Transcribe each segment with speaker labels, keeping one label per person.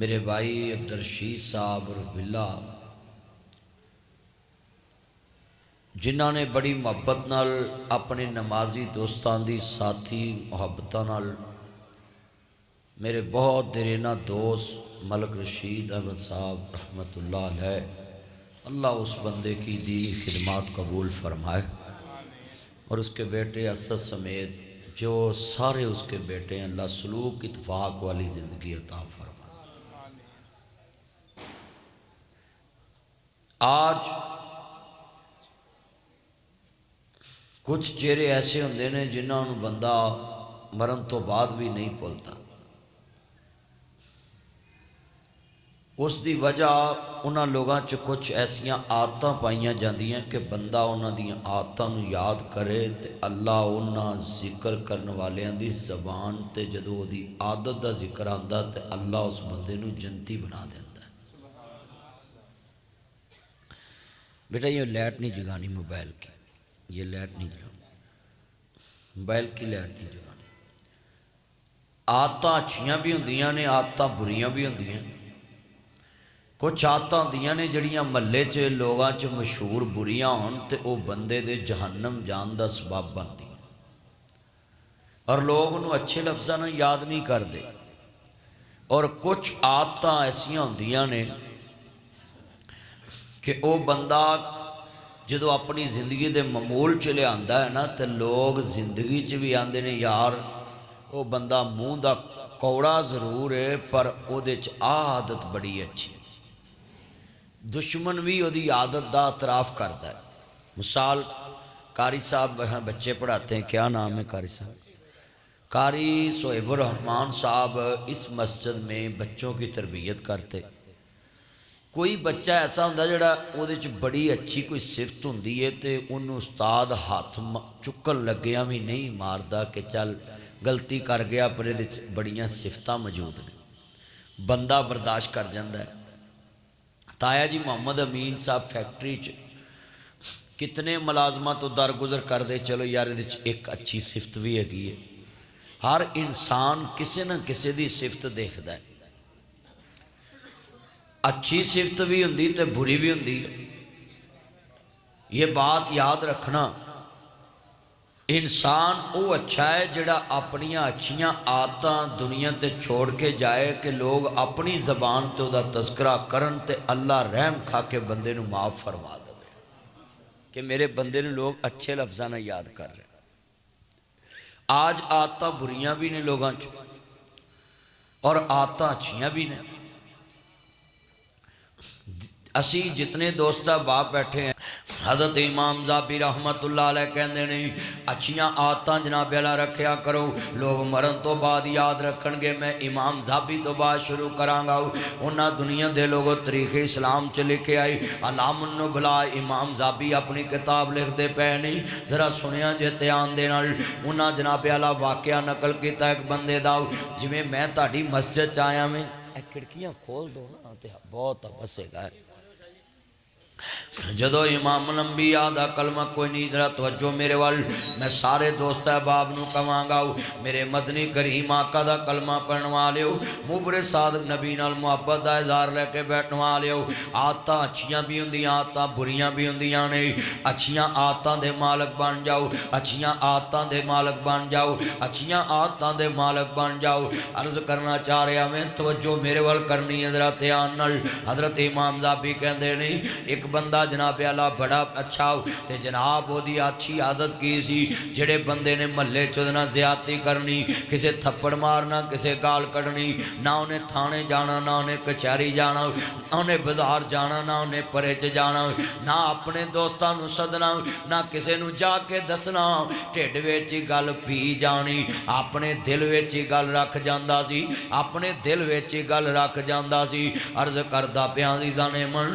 Speaker 1: میرے بھائی عبدالرشید صاحب اور بلا جنہاں نے بڑی محبت نال اپنے نمازی دوستان دی ساتھی محبتاں نال میرے بہت دیرینہ دوست ملک رشید احمد صاحب رحمت اللہ علیہ، اللہ اس بندے کی دی خدمات قبول فرمائے، اور اس کے بیٹے اسد سمیت جو سارے اس کے بیٹے ہیں، اللہ سلوک اتفاق والی زندگی عطا فرمائے۔ آج کچھ چہرے ایسے ہوندے نے جنہاں نوں بندہ مرن تو بعد بھی نہیں بھولتا، اس دی وجہ انہاں لوگاں چ کچھ ایسیاں عادتاں پائیاں جاندیاں کہ بندہ انہاں دیاں عادتاں نوں یاد کرے تے اللہ انہاں ذکر کرن والیاں دی زبان تے جدوں دی عادت دا ذکر آندا تے اللہ اس بندے نوں جنتی بنا دیندا ہے۔ بیٹا یہ لائٹ نہیں جگانی موبائل کی، یہ لائٹ نہیں جگانی، موبائل کی لائٹ نہیں جگانی۔ عادتاں اچھیاں بھی ہوندیاں نے، عادتاں بریاں بھی ہوندیاں، کچھ عادتاں ہوندیاں نے جڑیاں محلے چ لوگاں چ مشہور بریاں ہون تے او بندے دے جہنم جان دا سبب بندی اور لوگ انہوں اچھے لفظاں نوں یاد نہیں کردے، اور کچھ عادتاں ایسیاں ہوندیاں نے کہ او بندہ جدو اپنی زندگی دے معمول چ لے آندا ہے نا تے لوگ زندگی چ بھی آندے نے یار او بندہ منہ دا کوڑا ضرور ہے پر او دے چ عادت بڑی اچھی، دشمن بھی او دی عادت دا اعتراف کرتا ہے۔ مثال قاری صاحب بچے پڑھاتے ہیں، کیا نام ہے قاری صاحب؟ قاری صہیب الرحمن صاحب اس مسجد میں بچوں کی تربیت کرتے۔ کوئی بچہ ایسا ہوندہ جڑا او دے چ بڑی اچھی کوئی صفت ہوندی ہے تے انہوں استاد ہاتھ چکن لگیاں بھی نہیں ماردا کہ چل غلطی کر گیا پر دے چ بڑیاں صفتاں موجود نے، بندہ برداشت کر جاندہ ہے۔ تایا جی محمد امین صاحب فیکٹری چ کتنے ملازمہ تو درگزر کر دے، چلو یار دے چ ایک اچھی صفت بھی ہے گی ہے۔ ہر انسان کسی نہ کسی دی صفت دیکھ دا ہے، اچھی صفت بھی ہوندی تے بری بھی ہوندی ہے۔ یہ بات یاد رکھنا، انسان او اچھا ہے جڑا اپنیاں اچھیاں عادتاں دنیا تے چھوڑ کے جائے کہ لوگ اپنی زبان تے دا تذکرہ کرن تے اللہ رحم کھا کے بندے نو معاف فرما دے کہ میرے بندے نو لوگ اچھے لفظاں نہ یاد کر رہے۔ آج عادتاں بریاں بھی نے لوگاں چ اور عادتاں اچھیاں بھی نے۔ اسی جتنے دوستہ باپ بیٹھے ہیں، حضرت امام زابی رحمت اللہ علیہ کہندے نہیں اچھیاں عادتاں جناب اللہ رکھیا کرو، لوگ مرن تو بعد یاد رکھن گے۔ میں امام زابی تو بعد شروع کرانگا، انہاں دنیا دے لوگوں تاریخ اسلام چ لکھے آئی علام النبلا امام زابی اپنی کتاب لکھ دے پے نہیں، ذرا سنیا جے دھیان دے نال۔ انہاں جناب اللہ واقعہ نقل کیتا ایک بندے دا، جویں میں تہاڈی مسجد چ آیا میں اے کھڑکیاں کھول دو نا تے بہت بسے گا۔ جدو امام الانبیاء دا کلمہ کوئی نہیں، ذرا توجہ میرے وال، میں سارے دوست احباب نو کہاں میرے مدنی کریم آقا دا کلمہ پڑھن والے ہو، مبرد صادق نبی نال محبت دا اظہار لے کے بیٹھن والے ہو۔ عادتاں اچھیاں بھی ہوندیاں، عادتاں بریاں بھی ہوندیاں نے، اچھیاں عادتاں دے مالک بن جاؤ، اچھیاں عادتاں دے مالک بن جاؤ، اچھیاں عادتاں دے مالک بن جاؤ۔ عرض کرنا چاہ رہا میں، توجہ میرے وال کرنی ہے ذرا دھیان نال۔ حضرت امام زابی کہندے نہیں ایک بندہ جناب اللہ بڑا اچھا ہو تے جناب وہ دی اچھی عادت کی سی، جڑے بندے نے محلے چودنا زیادتی کرنی، کسے تھپڑ مارنا، کسے گال کڑنی، نہ انہیں تھانے جانا، نہ انہیں کچہری جانا، نہ انہیں بازار جانا، نہ انہیں پریچ جانا، نہ اپنے دوستاں نو سدنا، نہ کسے نو جا کے دسنا، ٹھڈ وچ گل پی جانی، اپنے دل وچ گل رکھ جاندا سی، اپنے دل وچ گل رکھ جاندا سی۔ عرض کردہ پیاں عزیزاں نے من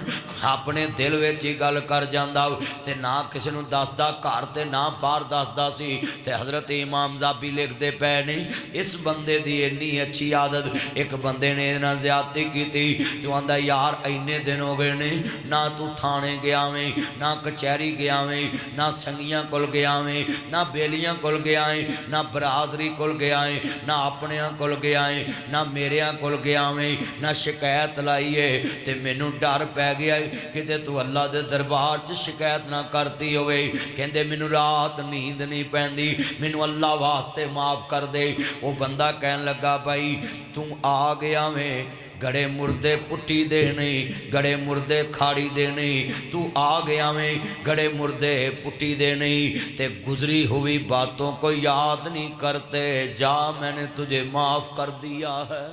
Speaker 1: اپنے دل دل وچ ہی گل کر جاندا تے نہ کسی نوں دسدا گھر تے نہ باہر دسدا سی تے حضرت امام زابی لکھدے پے نے اس بندے دی اتنی اچھی عادت ایک بندے نے نہ زیادتی کیتی تو آندا یار اینے دن ہو گئے نے نہ تو تھانے گیا ویں نہ کچہری گیا ویں نہ سنگیاں کول گیا ویں نہ بیلیاں کول گیا ہے نہ برادری کول گیا ہے نہ اپنیاں کول گیا ہے نہ میریاں کول گیا ویں نہ شکایت لائی ہے تے مینوں ڈر پی گیا ہے کہ تو اللہ دے دربار چ شکایت نہ کرتی ہوئے کہندے مینوں رات نیند نہیں پیندی مینوں اللہ واسطے معاف کر دے وہ بندہ کہن لگا بھائی تو آ گیا ویں گڑے مردے پٹی دے نہیں گڑے مردے کھاڑی دے نہیں تو آ گیا میں گڑے مردے پٹی دے نہیں تے گزری ہوئی باتوں کو یاد نہیں کرتے جا میں نے تجھے معاف کر دیا ہے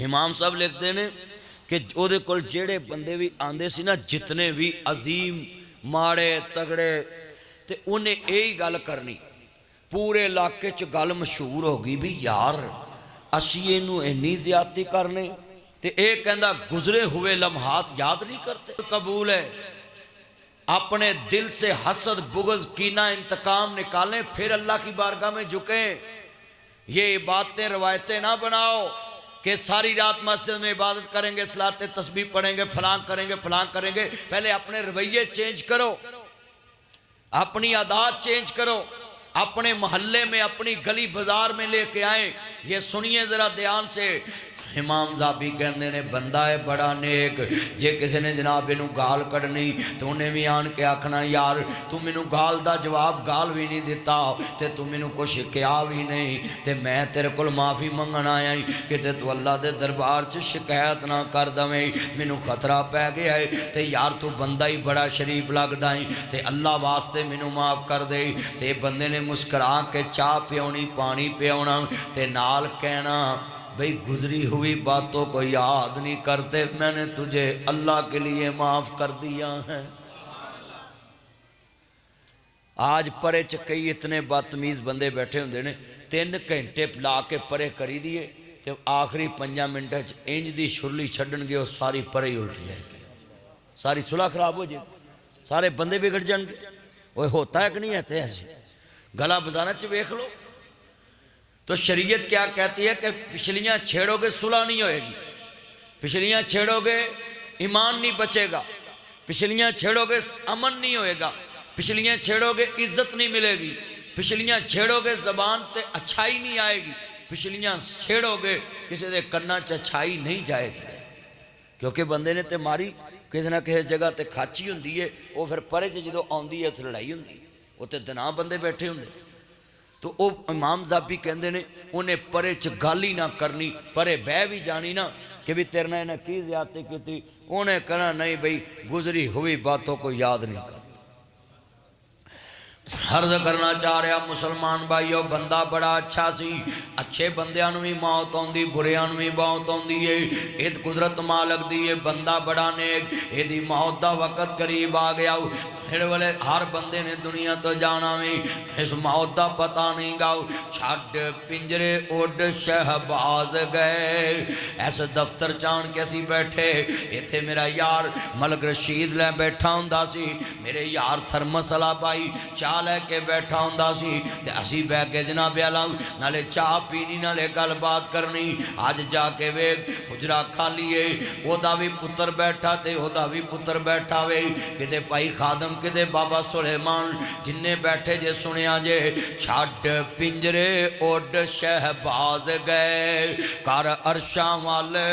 Speaker 1: امام صاحب لکھتے ہیں کہ او دے کول جیڑے بندے بھی آندے سی نا جتنے بھی عظیم ماڑے تگڑے تے انہیں یہی گل کرنی پورے علاقے چ گل مشہور ہوگی بھی یار اسی اینو اینی زیادتی کرنے تے ایک کہندا گزرے ہوئے لمحات یاد نہیں کرتے قبول ہے اپنے دل سے حسد بغض کینہ انتقام نکالیں پھر اللہ کی بارگاہ میں جھکیں یہ باتیں روایتیں نہ بناؤ کہ ساری رات مسجد میں عبادت کریں گے صلاۃ تسبیح پڑھیں گے فلان کریں گے پہلے اپنے رویے چینج کرو اپنی عادات چینج کرو اپنے محلے میں اپنی گلی بازار میں لے کے آئیں یہ سنیے ذرا دھیان سے امام زابی کہندے نے بندہ ہے بڑا نیک جے کسی نے جناب انہوں گال کڑنی تو انہیں بھی آن کے آکھنا یار تو منوں گال دا جواب گال بھی نہیں دیتا تے تو منوں کچھ کیا بھی نہیں تے میں تیرے کل معافی منگن آیا کہ تے تو اللہ دے دربار چ شکایت نہ کر دویں منوں خطرہ پہ گیا ہے تے یار تو بندہ ہی بڑا شریف لگدا ہے تے اللہ واسطے منوں معاف کر دے تے بندے نے مسکرا کے چاہ پیونی پانی پیونا تے نال کہنا بھئی گزری ہوئی باتوں کو یاد نہیں کرتے میں نے تجھے اللہ کے لیے معاف کر دیا ہے آج پرے چ کئی اتنے بدتمیز بندے بیٹھے ہوندے نے 3 گھنٹے لا کے پرے کری دیے تے آخری 5 منٹ انج دی شرلی چھڈن گے اور ساری پرے ہی الٹ جائے گی ساری صلح خراب ہو جائے سارے بندے بگڑ جان گے وہ ہوتا ہے کہ نہیں ہے ایسے گلا بزانا چ ویکھ لو تو شریعت کیا کہتی ہے کہ پچھلیاں چھیڑو گے صلح نہیں ہوئے گی پچھلیاں چھیڑو گے ایمان نہیں بچے گا پچھلیاں چھیڑو گے امن نہیں ہوئے گا پچھلیاں چھیڑو گے عزت نہیں ملے گی پچھلیاں چھیڑو گے زبان تے اچھائی نہیں آئے گی پچھلیاں چھیڑو گے کسی دے کناں چ اچھائی نہیں جائے گی کیونکہ بندے نے تے ماری کسی نہ کسی جگہ تے کھاچی ہوندی ہے وہ پھر پرے چ جدوں آندی ہے اتنے لڑائی ہوندی وہ تے دنا بندے بیٹھے ہوندے تو او امام زابی کہندے نے انہیں پرے چ گل ہی نہ کرنی پرے بہ بھی جانی نا کہ بھی تیرنا انہیں کی زیادتی کی تھی انہیں کہنا نہیں بھئی گزری ہوئی باتوں کو یاد نہیں کرتا عرض کرنا چاہ رہا مسلمان بھائیو بندہ بڑا اچھا سی اچھے بندیاں نو بھی موت ہوندی بریاں نو بھی موت ہوندی ہے یہ قدرت مالک دی ہے بندہ بڑا نیک یہ دی موت دا وقت قریب آ گیا پھر والے ہر بندے نے دنیا تو جانا بھی اس موت دا پتہ نہیں گاؤ چھٹ پنجرے اڈ شہباز گئے ایسے دفتر چان کیسی بیٹھے ایتھے میرا یار ملک رشید لے بیٹھا ہوندا سی میرے یار تھرمسلا پائی چاہ لے کے بیٹھا ہوندا سی تے اسی بہ کے جناب اعلیٰ نالے چاہ پینی نالے گل بات کرنی آج جا کے ویگ حجرہ کھالی ہے وہ دا بھی پتر بیٹھا تے وہ دا بھی پتر بیٹھا وے کدے پائی خادم کدے بابا سلیمان جننے بیٹھے جے سنیا جے چھٹ پنجرے اڈ شہباز گئے کر عرشاں والے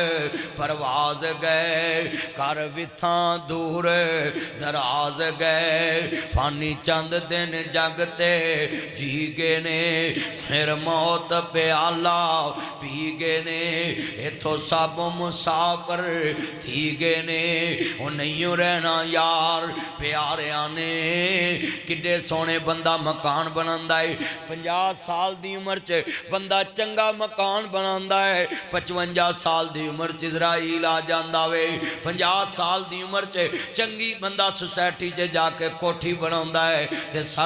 Speaker 1: پرواز گئے کر وتھاں دور دراز گئے فانی چند دن جگتے جی گے نے پھر موت پیالہ پی گے نے ایتھو سب مسافر تھی گے نے وہ نہیں رہنا یار پیارے آنے کڈے سونے بندہ مکان بناندا ہے 50 سال دی عمر چ بندہ چنگا مکان بناندا ہے 55 سال دی عمر چ اسرائیل آ جاندا وے 50 سال دی عمر چ چنگی بندہ سوسائٹی چ جا کے کوٹھی بناوندا ہے تے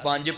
Speaker 1: 5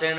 Speaker 1: 3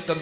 Speaker 1: 1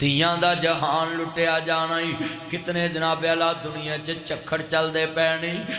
Speaker 1: ਧੀਆਂ ਦਾ ਜਹਾਨ ਲੁੱਟਿਆ ਜਾਣਾ ਹੀ ਕਿਤਨੇ ਜਨਾਬ ਅਲਾ ਦੁਨੀਆ 'ਚ ਝੱਖੜ ਚੱਲਦੇ ਪੈ ਨਹੀਂ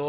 Speaker 1: 2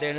Speaker 1: 3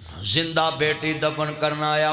Speaker 1: زندہ بیٹی دفن کرنا آیا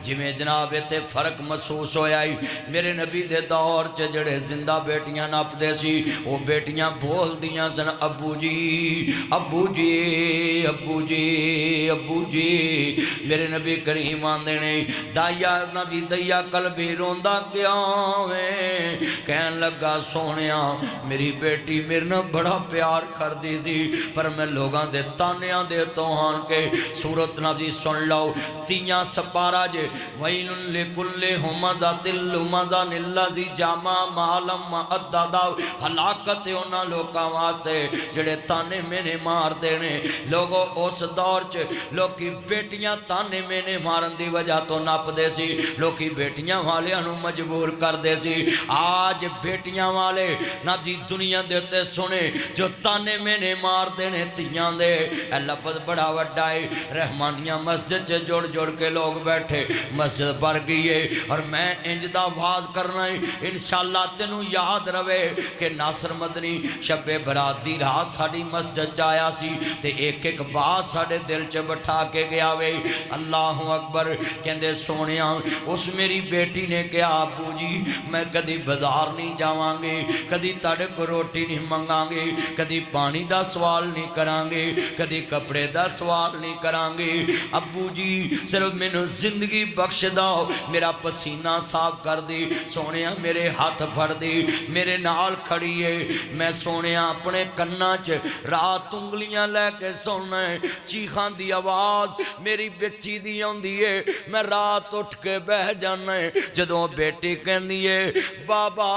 Speaker 1: جویں جناب تے فرق محسوس ہویا میرے نبی دے دور چ جڑے زندہ بیٹیاں نپ دے سی وہ بیٹیاں بول دیاں سن ابو جی ابو جی ابو جی ابو جی میرے نبی کریم آندے نے دایا نبی دیا قلبی روندا کیوں ہے کہن لگا سونیا میری بیٹی میرے نال بڑا پیار کردی سی پر میں لوگاں دے تانیاں دے توہان کے سورت نبی سن لو تیاں سپارا جے وَيْلٌ لِكُلِّ هُمَزَةٍ لُمَزَةٍ الَّذِي جَمَعَ مَالًا وَعَدَّدَهُ ہلاکت انہاں لوکاں واسطے جڑے تانے مینے مار دینے لوگوں اس دور چ لوکی بیٹیاں تانے مینے مارن دی وجہ تو نپ دے سی لوکی بیٹیاں والے انہوں مجبور کر دے سی آج بیٹیاں والے نہ دی دنیا دیتے سنے جو تانے مینے مار دینے تیاں دے اے لفظ بڑا وڈائے رحمانیہ مسجد سے جوڑ جوڑ کے لوگ بیٹھے مسجد پر گئے اور میں انجدہ واز کرنا ہے انشاءاللہ تینوں یاد روے کہ ناصر مدنی شب برات دی رات ساڑی مسجد چایا سی تے ایک ایک بات ساڑے دل چے بٹھا کے گیا وے اللہ اکبر کہندے سونیاں اس میری بیٹی نے کہا ابو جی میں کدی بازار نہیں جاواں گے کدی تاڑے کو روٹی نہیں منگاں گے کدی پانی دا سوال نہیں کران گے کدی کپڑے دا سوال نہیں کران گے ابو جی صرف میں نے زندگی بخش داؤ میرا پسینہ صاف کر دی سونیاں میرے ہاتھ پھڑ دی میرے نال کھڑی ہے میں سونیاں اپنے کناں چ رات انگلیاں لے کے سونا ہے چیخان دی آواز میری بچی دی ہوندی ہے میں رات اٹھ کے بہ جانا ہے جدوں بیٹی کہندی ہے بابا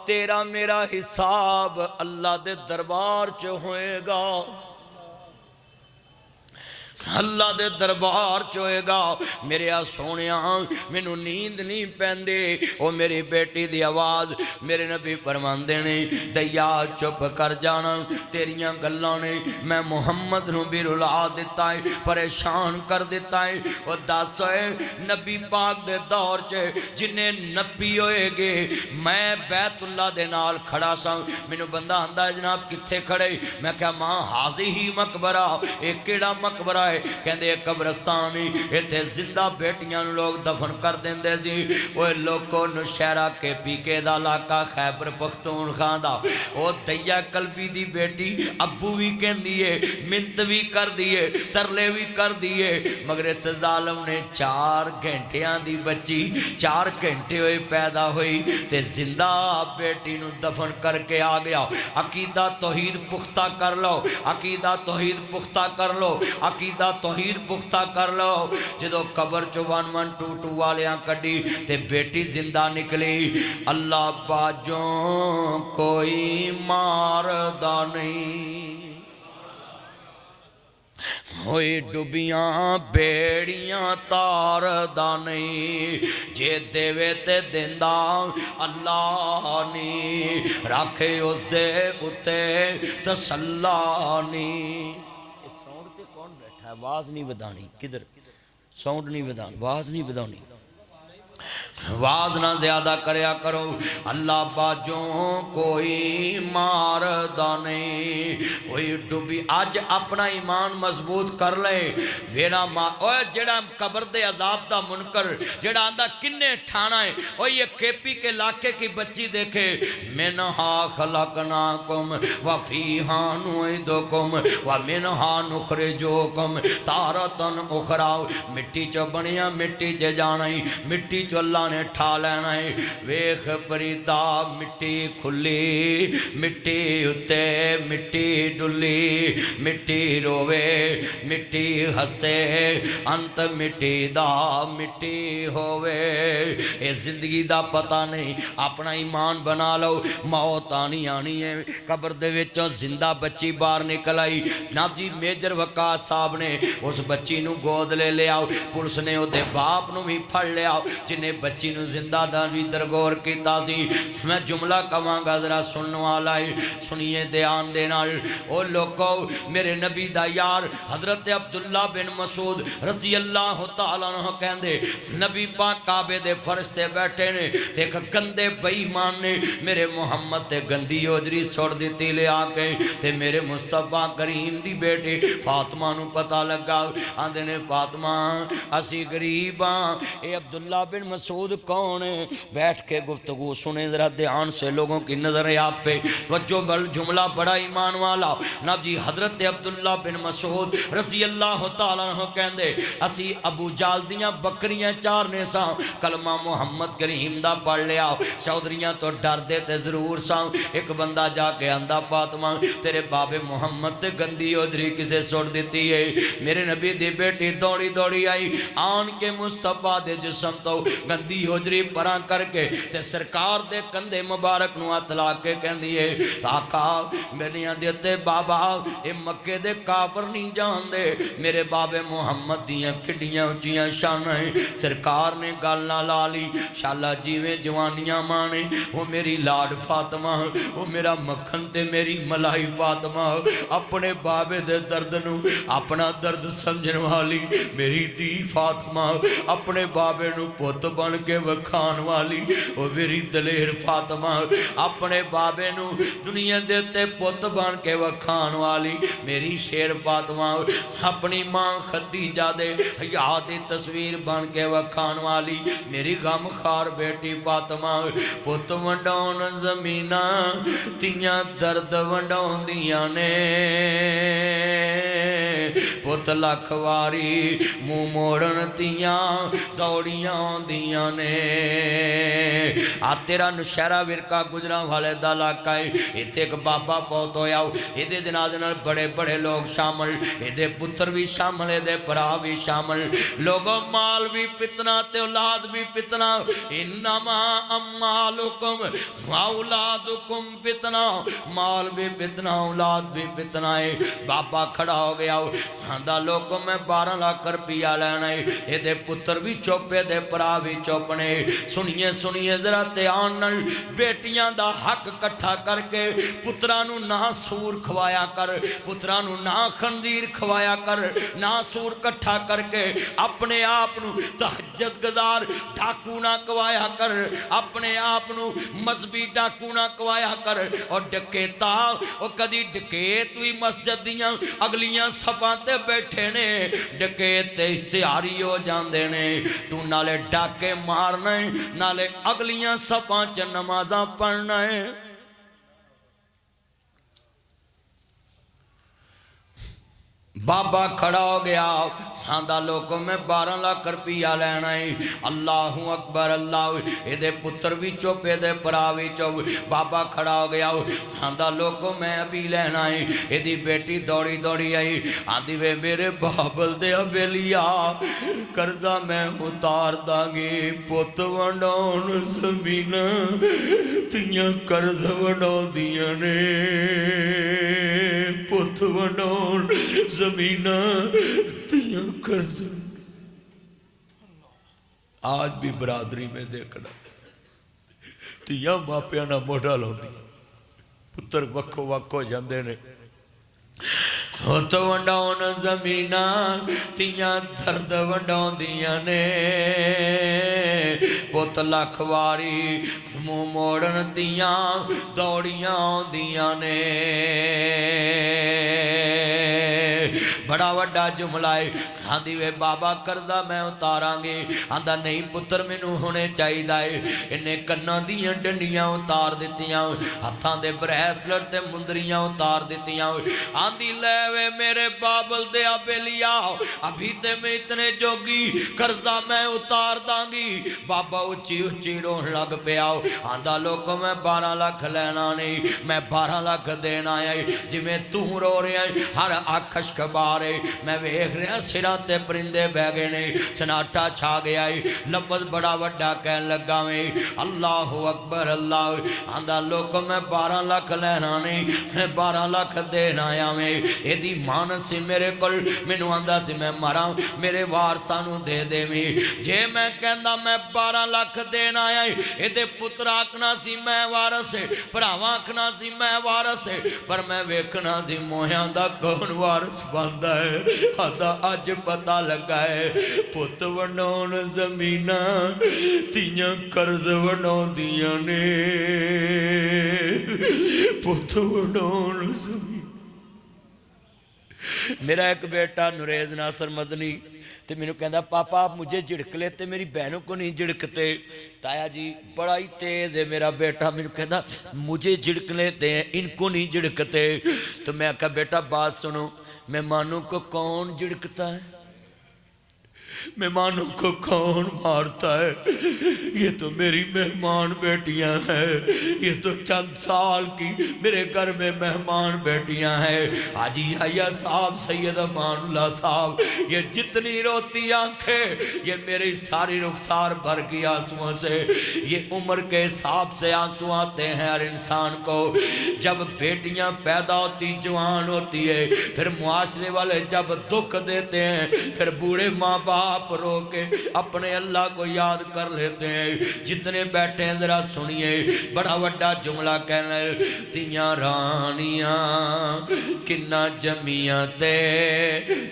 Speaker 1: تیرا میرا حساب اللہ دے دربار چ ہوئے گا اللہ دے دربار چوئے گا میرے سونیاں مینوں نیند نہیں پیندے او میری بیٹی دی آواز میرے نبی فرماندے نے دیا چپ کر جانا تیریاں گلاں نے میں محمد نو بھی رلا دیتا ہے پریشان کر دیتا ہے او دس ہوئے نبی پاک دے دور چے جنہیں نبی ہوئے گے میں بیت اللہ دے نال کھڑا سا مینوں بندہ آندا ہے جناب کتھے کھڑے میں کہا ماں حاضی ہی مقبرہ ایک کیڑا مقبرہ ہے کہندے قبرستانی ایتھے زندہ بیٹیاں لوگ دفن کر دیندے سی اوے لوکو نشہرہ کے پیکے دا علاقہ خیبر پختونخوا دا او دیا قلبی دی بیٹی ابو بھی کہندیے منت بھی کر دیے ترلے بھی کر دیے مگر اس ظالم نے 4 گھنٹیاں دی بچی 4 گھنٹے ہوئے پیدا ہوئی تے زندہ بیٹی نو دفن کر کے آ گیا عقیدہ توحید پختہ کر لو عقیدہ توحید پختہ کر لو عقیدہ توحید پختہ کر لو جدو قبر چو 1122 والیاں کڑی تے بیٹی زندہ نکلی اللہ باجوں کوئی ماردہ نہیں ہوئی ڈوبیاں بیڑیاں تاردہ نہیں جے دیوے تے دیندہ اللہ نہیں رکھے اس دے اتے تسلہ نہیں آواز نہیں بدانی کدھر ساؤنڈ نہیں بدانی آواز نہیں بدانی آواز نہ زیادہ کریا کرو اللہ باجوں کوئی ماردہ نہیں کوئی ڈوبی آج اپنا ایمان مضبوط کر لے میرا اوہ جڑا قبر دے عذاب دا منکر جڑا آندہ کنے ٹھانا ہے اوہ یہ کیپی کے علاقے کی بچی دیکھے منہا خلقناکم وفیہا نعیدکم ومنہا نخرجوکم تارتن اخراو مٹی چو بنیا مٹی چے جانائی مٹی چو اللہ نے ٹھا لینا ہے ویخ پریدہ مٹی کھلی مٹی اتے مٹی ڈلی مٹی روے مٹی ہسے انت مٹی دا مٹی ہووے اے زندگی دا پتہ نہیں اپنا ایمان بنا لو موت آنی آنی ہے قبر دے وچوں زندہ بچی باہر نکل آئی جناب جی میجر وقاص صاحب نے اس بچی نو گود لے لے آؤ پولیس نے وہ دے باپ نو بھی پھڑ لے آؤ جنہیں بچی بچی نو زندہ دا بھی درگور کیتا سی میں جملہ کمانگا ذرا سننے والا ہے سنیے دھیان دے نال او لوگو میرے نبی دا یار حضرت عبداللہ بن مسعود رضی اللہ تعالیٰ عنہ کہندے نبی پاک کعبے دے فرشتے بیٹھے نے ایک گندے بے ایمان نے میرے محمد تے گندی اوجری سوڑ دیتی لے آکے تے میرے مصطفیٰ کریم دی بیٹی فاطمہ نو پتہ لگا آندے نے فاطمہ اسی غریباں اے عبداللہ بن مسعود کون ہے بیٹھ کے گفتگو سنے ذرا دھیان سے لوگوں کی نظر ہے آپ پہ توجہ بل جملہ بڑا ایمان والا نب جی حضرت عبداللہ بن مسعود رضی اللہ تعالیٰ عنہ کہندے اسی ابو جال دیاں بکریاں چار نے سا کلمہ محمد کریم دا پڑھ لیا چودریاں تو ڈر دیتے ضرور سا ایک بندہ جا کے اندہ فاطمہ تیرے باب محمد تے گندی اوجری کسے سوڑ دیتی ہے میرے نبی دی بیٹی دوڑی دوڑی آئی آن کے مصطفیٰ دے جسم تو گندی اوجری پران کر کے تے سرکار دے کندے مبارک نو اطلاع کے کہندی ہے آقا میرے دیتے بابا اے مکے دے کافر نہیں جان دے میرے باب محمد دیاں کھڑیاں اچیاں شانیں سرکار نے گالنا لالی شالا جیویں جوانیاں مانے وہ میری لاڈ فاطمہ وہ میرا مکھن تے میری ملائی فاطمہ اپنے بابے دے درد نو اپنا درد سمجھن والی میری دی فاطمہ اپنے بابے نو پوت بن کے وکھان والی وہ میری دلیر فاطمہ اپنے بابے نو دنیا دیتے پوت بن کے وکھان والی میری شیر فاطمہ اپنی ماں خدیجہ دے حیاتی تصویر بن کے وکھان والی میری غم خار بیٹی فاطمہ پوت ونڈون زمینہ تیاں درد ونڈون دیاں نے پوت لکھواری مو موڑن تیاں دوڑیاں دیاں نے آ تیرا نشہرہ ورکا گجرہ والے دا لاکائی ایتے ایک بابا پوت ہویا ایدے جنازنال بڑے بڑے لوگ شامل ایدے پتر بھی شامل ایدے پرا بھی شامل لوگوں مال بھی فتنہ تے اولاد بھی فتنہ انما امالکم اولادکم فتنہ مال بھی فتنہ اولاد بھی فتنہ ہے بابا کھڑا ہو گیا ہاندہ لوگوں میں 12 لاکھ روپیہ لینا ہے ایدے پتر بھی چوپے دے پرا بھی چوپنے سنیے سنیے ذرا دھیان نال بیٹیاں دا حق کٹھا کر کے پترانو نہ سور کھوایا کر پترانو نہ خنزیر کھوایا کر نہ سور کٹھا کر کے اپنے آپنو تہجد گزار ڈھاکو نہ کوایا کر اپنے آپنو مذہبی ڈھاکو نہ کوایا کر اور ڈکیتا اور کدی ڈکیت ہوئی مسجد دیاں اگلیاں صفاتے بیٹھے نے ڈکیت اشتہاری ہو جاندے نے تو نالے ڈاکے مارنا ہے نالے اگلیاں صفاں چ نمازاں پڑھنا ہے بابا کھڑا ہو گیا ہاندہ لوگوں میں 12 لاکھ روپیہ لینا ہے اللہ اکبر اللہ ایدے پتر بھی چوپے دے پراوی چوب بابا کھڑا ہو گیا ہاندہ لوگوں میں ابھی لینا ہے ایدی بیٹی دوڑی دوڑی آئی آندھی وے میرے بابل دے ابیلیا کرزہ میں اتار دانگی پوت ونڈون زمین تیاں کرز ونڈون دیا نے پوت ونڈون زمین تیاں کرز آج بھی برادری میں دیکھنا تیاں ماپیاں نہ موڑا لوں دی پتر وکھو وکھو جاندے نے تو ونڈاؤن زمینہ تیاں درد ونڈاؤن دیاں نے پوت لکھواری مو موڑن تیاں دوڑیاں دیاں نے بڑا وڈا جملہ ہے آندھی وے بابا کردہ میں اتاراں گے آندھا نہیں پتر منو ہونے چاہی دائے انہیں کنہ دیاں ڈنڈیاں اتار دیتیاں ہتھاں دے بریسلر تے مندریاں اتار دیتیاں آندھی لے وے میرے بابل دے ابے لیا ابھی تے میں اتنے جوگی کرزہ میں اتار دانگی بابا اچھی اچھی روح لگ پہ آؤ آندھا لوگوں میں 12 لاکھ لینا نہیں میں 12 لاکھ دینا ہے جی میں تو رو رہے ہیں ہر آکھش کبار سوارے میں ویکھ رہا سراں تے پرندے بہ گئے نے سناٹا چھا گیا ہے لفظ بڑا وڈا کہن لگا میں اللہ اکبر اللہ آندا لوکو میں 12 لاکھ لینا نہیں میں 12 لاکھ دینا آیا میں اے دی مان سی میرے کول مینوں آندا سی میں مراں میرے وارثاں نوں دے دے میں جے میں کہندا میں 12 لاکھ دینا آیا اے دے پتر آکھنا سی میں وارث ہے بھراواں آکھنا سی میں وارث ہے پر میں ویکھنا سی موہیاں دا کون وارث بندا ہے آندا اج پتہ لگا ہے پت ونڈاؤن زمیناں تیاں قرض ونڈاؤندیاں نے پت ونڈاؤن زمین میرا ایک بیٹا نریز ناصر مدنی تو میں نے کہا پاپا آپ مجھے جھڑک لیتے میری بہنوں کو نہیں جھڑکتے تایا جی بڑا ہی تیز ہے میرا بیٹا میں نے کہا مجھے جھڑک لیتے ہیں ان کو نہیں جھڑکتے تو میں کہا بیٹا بات سنو مہمانوں کو کون جھڑکتا ہے مہمانوں کو کون مارتا ہے یہ تو میری مہمان بیٹیاں ہیں یہ تو چند سال کی میرے گھر میں مہمان بیٹیاں ہیں حاجی یحییٰ صاحب سید امان اللہ صاحب یہ جتنی روتی آنکھیں یہ میری ساری رخسار بھر گئی آنسوؤں سے یہ عمر کے حساب سے آنسو آتے ہیں ہر انسان کو جب بیٹیاں پیدا ہوتی جوان ہوتی ہے پھر معاشرے والے جب دکھ دیتے ہیں پھر بوڑھے ماں باپ رو کے اپنے اللہ کو یاد کر لیتے ہیں جتنے بیٹھے ہیں ذرا سنیے بڑا وڈا جملہ کہنا ہے تیاں رانیاں کنہ جمیاں تے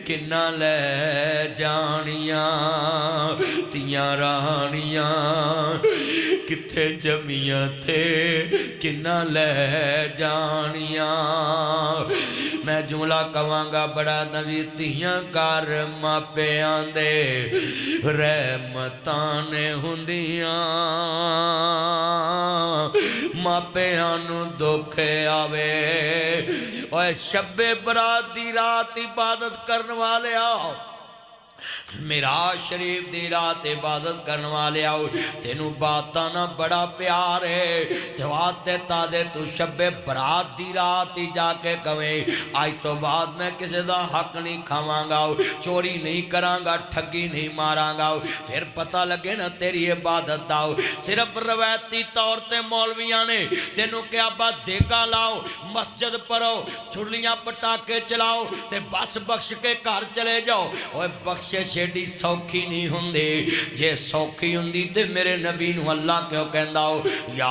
Speaker 1: کنہ لے جانیاں تیاں رانیاں کتھے جمیاں تے کنہ لے جانیاں میں جملہ کہاں بڑا نبی تیاں کار ماپے آندے رحمتان ہوندیاں ماپیاں نو دکھے آوے اوہ شب برات دی رات عبادت کرنے والے آؤ میراج شریف دی رات عبادت کرنے والے آؤ تینوں باتانا بڑا پیار ہے جواب دیتا دے تو شب برات دی رات ہی جا کے کہیں آج تو بعد میں کسی دا حق نہیں کھاواں گا چوری نہیں کراں گا ٹھگی نہیں ماراں گا پھر پتہ لگے نا تیری عبادت آؤ صرف روایتی طور تے مولویاں نے تینوں کیا بات دیکھا لاؤ مسجد پڑھو چھڑیاں پٹاکے چلاؤ تے بس بخش کے گھر چلے جاؤ اوہ بخشے شیڈی سوکھی نہیں ہوندی جے سوکھی ہوندی تے میرے نبی نو اللہ کیوں کہندا ہو یا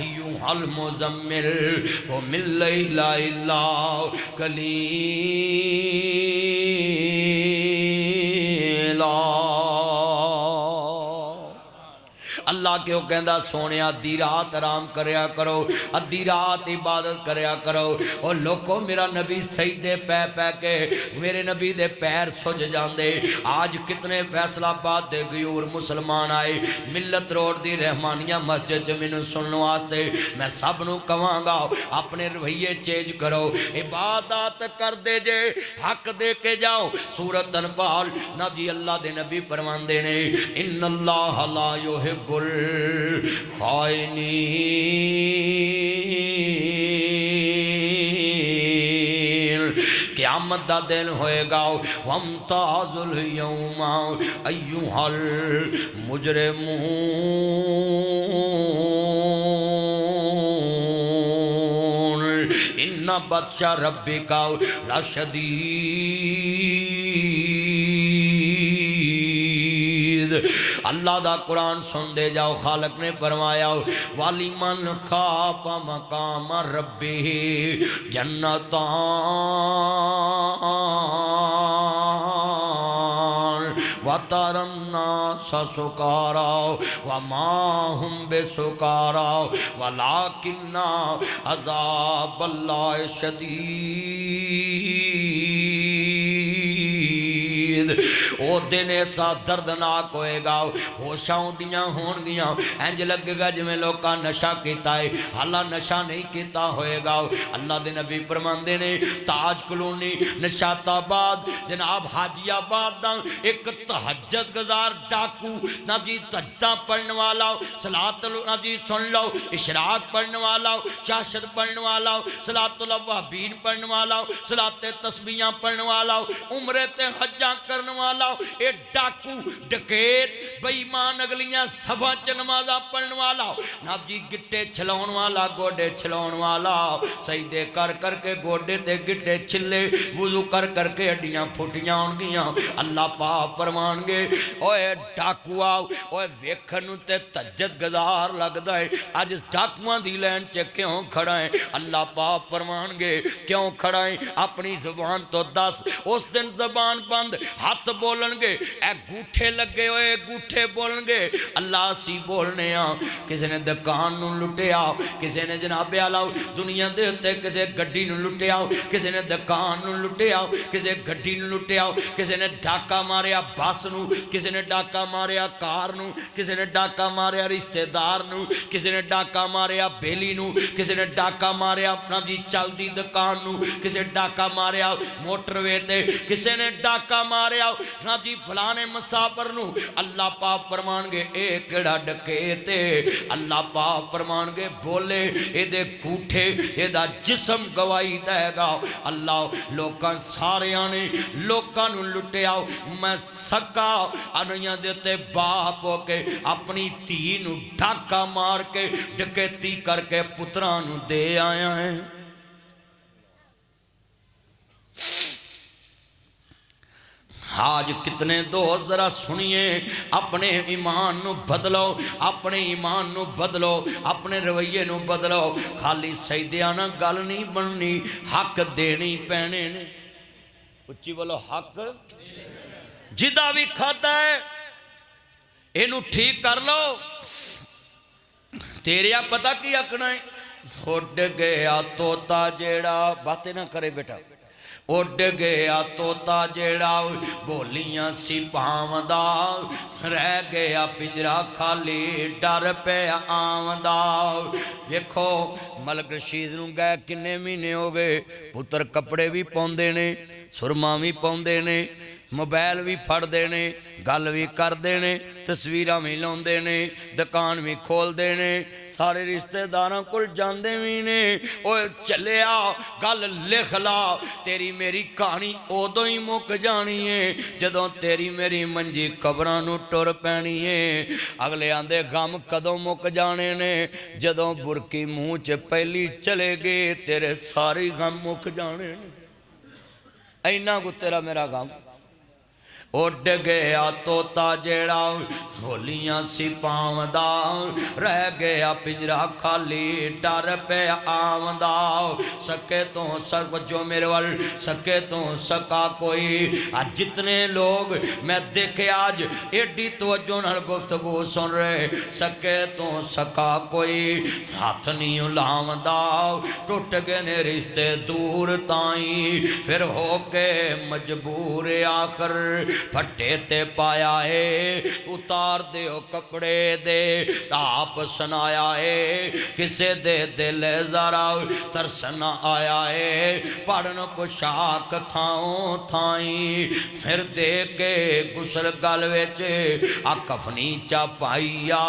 Speaker 1: ایوہ المزمل قم اللیل الا قلیلا اللہ کیوں کہندا سونے ادھی رات آرام کریا کرو ادھی رات عبادت کریا کرو اور لوگوں میرا نبی سجدے پہ پہ کے میرے نبی دے پیر سج جاندے آج کتنے فیصلہ آباد دے غیور مسلمان آئے ملت روڈ دی رحمانیہ مسجد میں سننے واسطے میں سب نو کہاں گا اپنے رویے چینج کرو عبادت کر دے جے حق دے کے جاؤ سورۃ انفال نبی اللہ دے نبی فرماندے نے ان اللہ لا یحب الخائنین قیامت دا دن ہوئے گا وامتاز اليوم ایوہا المجرمون ان بطش ربک لشدید اللہ دا قرآن سن دے جاؤ خالق نے فرمایا وَلِمَنْ خَافَ مَقَامَ رَبِّهِ جَنَّتَانِ وَتَرَى النَّاسَ سُكَارَى وَمَا هُمْ بِسُكَارَى وَلَكِنَّ عَذَابَ اللَّهِ شَدِيدٌ او دن ایسا دردناک ہوئے گا ہوشاں دیاں ہون گیاں انج لگے گا جویں لوکاں نشہ کیتا ہے حالہ نشہ نہیں کیتا ہوئے گا اللہ دے نبی فرماندے نے تاج کلونی نشاط آباد جناب حاجی آباد دا ایک تہجد گزار ڈاکو نبی تہجدہ پڑھنے والا صلاۃ نبی سن لو اشراق پڑھنے والا شاشد پڑھنے والا صلاۃ الاوابین پڑھنے والا صلاۃ تسبیحاں پڑھنے والا عمرے تے حجاں کرنے والا اے ڈاکو ڈکیت بے ایمان اگلیاں صفا چ نمازاں پڑھنے والا ناب جی گٹے چھلاون والا گوڈے چھلاون والا سجدے کر کر کے گوڈے تے گٹے چھلے وضو کر کر کے ہڈیاں پھٹیاں ہون گیاں اللہ پاک فرمان گے اوے ڈاکو آؤ اوے ویکھن تے تہجد گزار لگدا ہے اج ڈاکواں دی لین چ کیوں کھڑا ہے اللہ پاک فرمان گے کیوں کھڑا ہے اپنی زبان تو دس اس دن زبان بند ہاتھ بولن گے اے گوٹھے لگے ہوئے گوٹھے بولن گے اللہ سی بولنے کسی نے دکان نو لٹیا کسی نے جناب علاؤ دنیا دے تے کسی گڈی نو لٹیا کسی نے دکان نو لٹیا کسی گڈی نو لٹیا کسی نے ڈاکا ماریا بس نو کسی نے ڈاکا ماریا کار نو کسی نے ڈاکا ماریا رشتہ دار نو کسی نے ڈاکا ماریا بیلی نو کسی نے ڈاکا ماریا اپنا جی چل دی دکان نو کسی ڈاکا ماریا موٹر وے تے کسی نے ڈاکا ماریا نا جی فلانے مسافر نو اللہ پاک فرمان گے اے کڑا ڈکے تے اللہ پاک فرمان گے بولے اے دے گوٹھے اے دا جسم گواہی دے گا اللہ لوکاں سارے آنے لوکاں نو لٹے آؤ میں سکا انہیاں دیتے باپ ہو کے اپنی تھی نو ڈھاکا مار کے ڈکیتی کر کے پتران نو دے آیا ہے آج کتنے دوست ذرا سنیے اپنے ایمان نو بدلو اپنے ایمان نو بدلو اپنے رویے نو بدلو خالی سیدیانا گل نہیں بننی حق دینی پینے نے اچھی بولو حق جدہ بھی کھاتا ہے انہوں ٹھیک کر لو تیریا پتہ کی اکنا ہے اڈ گیا توتا جیڑا باتیں نہ کرے بیٹا اڈ گیا توتا جیڑا بولیاں سی پاوندا رہ گیا پنجرا خالی ڈر پہ آوندا دیکھو ملک رشید نوں گئے کنے مہینے ہو گئے پتر کپڑے بھی پوندے نے سرما بھی پوندے نے موبائل بھی پھڑ دینے گل بھی کر دینے تصویراں بھی لاندے نے دکان بھی کھول دینے سارے رشتہ داراں کل جاندے بھی نے اوے چلیا گل لکھ لا تیری میری کہانی اودوں ہی مک جانی ہے جدوں تیری میری منجی قبراں نو ٹر پینی ہے اگلے آندے غم کدوں مک جانے نے جدوں برکی منہ چ پہلی چلے گے تیرے ساری غم مک جانے نے اینا کو تیرا میرا غم اڈ گیا توتا جیڑا ہولیاں سی پاوندا رہ گیا پنجرا خالی ڈر پہ آوندا سکے تو سر جو میرے وال سکے تو سکا کوئی آج جتنے لوگ میں دیکھے آج ایڈی توجہ نال گفتگو سن رہے سکے تو سکا کوئی ہاتھ نہیں لاوندا ٹوٹ گئے نے رشتے دور تائیں پھر ہو کے مجبور آخر پھٹے تے پایا ہے اتار دے او کپڑے دے آپ سنایا ہے کسے دے دل ذرا ترسنا آیا ہے پڑھن کو شاک تھاؤں تھائیں پھر دے کے گسل گل ویچے کفنی چا پائیا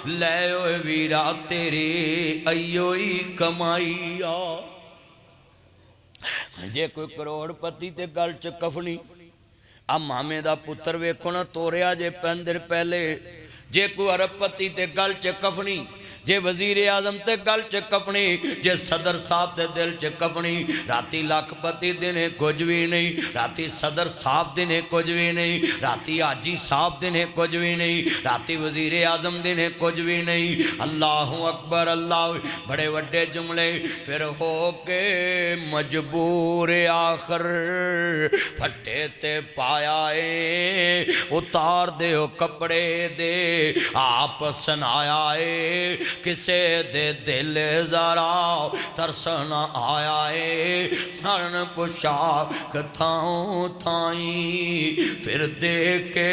Speaker 1: لے اوے ویرا تیری ایوئی کمائیا جے کوئی کروڑ پتی تے گل چ کفنی مامے دا پتر ویکھو نا توریا جے پندر پہلے جے کوئی عرب پتی تے گل چ کفنی جے وزیر اعظم تے گل چ کفنی جے صدر صاحب تے دل چ کفنی راتی لاکھ پتی دینے کچھ بھی نہیں راتی صدر صاحب دینے کچھ بھی نہیں راتی آجی صاحب دینے کچھ بھی نہیں راتی وزیر اعظم دینے کچھ بھی نہیں اللہ اکبر اللہ بڑے وڈے جملے پھر ہو کے مجبور آخر پھٹے تے پایا اتار دے کپڑے دے آپ سنایا کسے دے دل ذرا ترسنا آیا ہے ہرن پوشاک تھاؤں تھائیں پھر دیکھ کے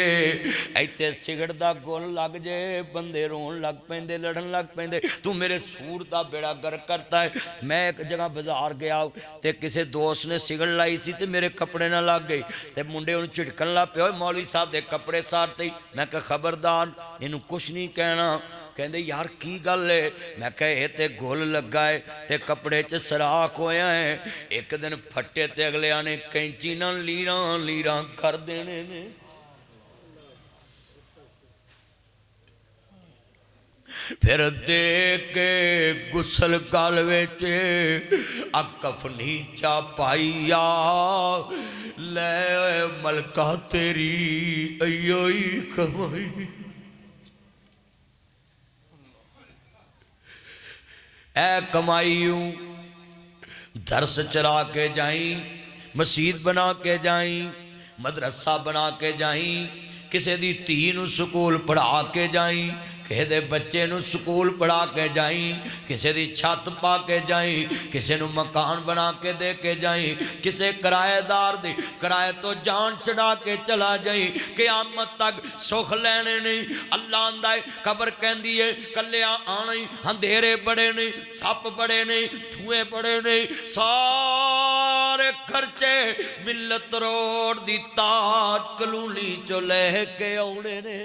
Speaker 1: ایتے سگڑ دا گول لگ جے بندے رون لگ پیندے لڑن لگ پیندے تو میرے سور دا بیڑا گر کرتا ہے میں ایک جگہ بازار گیا تے کسے دوست نے سگڑ لائی سی تے میرے کپڑے نہ لگ گئی تے منڈے انہوں چٹکن لا پہ ہوئے مولوی صاحب دے کپڑے سارتے ہی میں کہا خبردار انہوں کچھ نہیں کہنا کہندے یار کی گل ہے میں کہے تے گول لگائے تے کپڑے چ سراخ ہویا ہے ایک دن پھٹے تے اگلے آنے کینچی نہ لیران لیران کر دینے نے پھر دیکھ کے گسل کالوے چے اکف نیچا پائیا لے ملکہ تیری ایوئی کمائی اے کمائیوں درس چلا کے جائیں مسجد بنا کے جائیں مدرسہ بنا کے جائیں کسے دی تین سکول پڑھا کے جائیں کہے دے بچے نو سکول پڑھا کے جائیں کسے دی چھت پا کے جائیں کسے نو مکان بنا کے دے کے جائیں کسے کرائے دار دی کرائے تو جان چڑھا کے چلا جائیں قیامت تک سکھ لینے نہیں اللہ اندائے قبر کہندی ہے کلیا آنے اندھیرے بڑے نہیں سپ بڑے نہیں دھوئے بڑے نہیں سارے خرچے ملت روڑ دی تاج کلونی چو لے کے اوڑے نے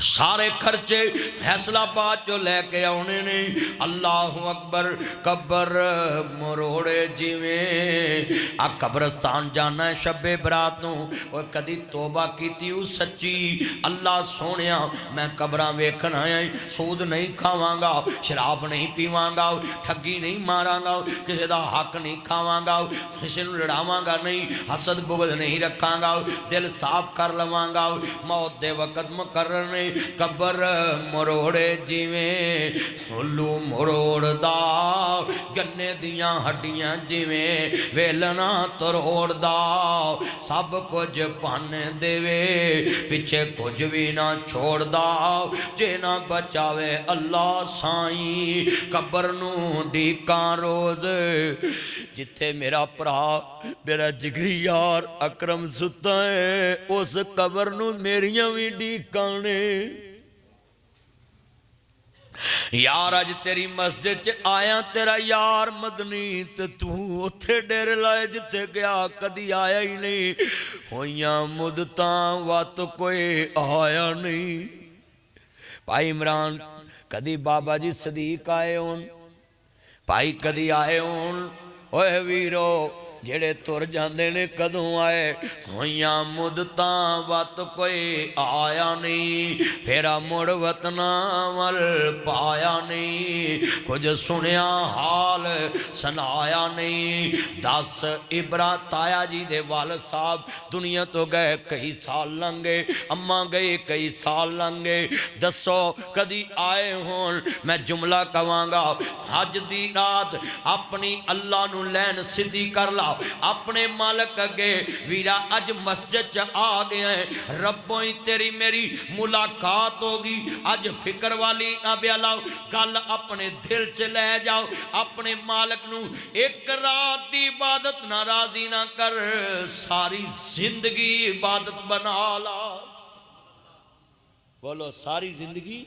Speaker 1: سارے خرچے فیصلہ بات جو لے کے آنے نے اللہ اکبر قبر مروڑے جیویں قبرستان جانا ہے شب برات نو اور کدی توبہ کیتی ہوں سچی اللہ سونیا میں قبران ویکھن آیا سود نہیں کھاواں گا شراب نہیں پیواں گا ٹھگی نہیں ماراں گا کسی دا حق نہیں کھاواں گا کسی نو لڑاواں گا نہیں حسد بغض نہیں رکھاں گا دل صاف کر لواں گا موت دے وقت مقرر قبر مروڑے جیویں سلو مروڑ دا گنے دیاں ہڈیاں جیویں ویلنا تروڑ دا سب کچھ پانے دے وے پیچھے کچھ بھی نہ چھوڑ دا جے نہ بچاوے اللہ سائیں قبر نو ڈیکاں روز جتھے میرا پرا میرا جگری یار اکرم ستا ہے اس قبر نو میریاں بھی ڈیکاں نے یار اج تیری مسجد چ آیا تیرا یار مدنی تے تو اتھے ڈیر لائے جتے گیا کدی آیا ہی نہیں ہویاں مدتاں وات کوئی آیا نہیں بھائی عمران کدی بابا جی صدیق آئے ہون بھائی کدی آئے ہون اوے ویرو جڑے تر جاندے نے کدوں آئے ہویاں مدتاں وات کوئی آیا نہیں پھیرا مڑ وطنا ول پایا نہیں کچھ سنیا حال سنایا نہیں دس ابرا تایا جی دے والد صاحب دنیا تو گئے کئی سال لنگے اماں گئے کئی سال لنگے دسو کدی آئے ہون میں جملہ کہواں گا حج دی رات اپنی اللہ نو لین سدھی کر لا اپنے مالک اگے ویرا اج مسجد چ آ گیا ہے ربوں ہی تیری میری ملاقات ہوگی اج فکر والی نہ بیالاؤ گل اپنے دل چ لے جاؤ اپنے مالک نو ایک رات دی عبادت ناراضی نہ کر ساری زندگی عبادت بنا لا بولو ساری زندگی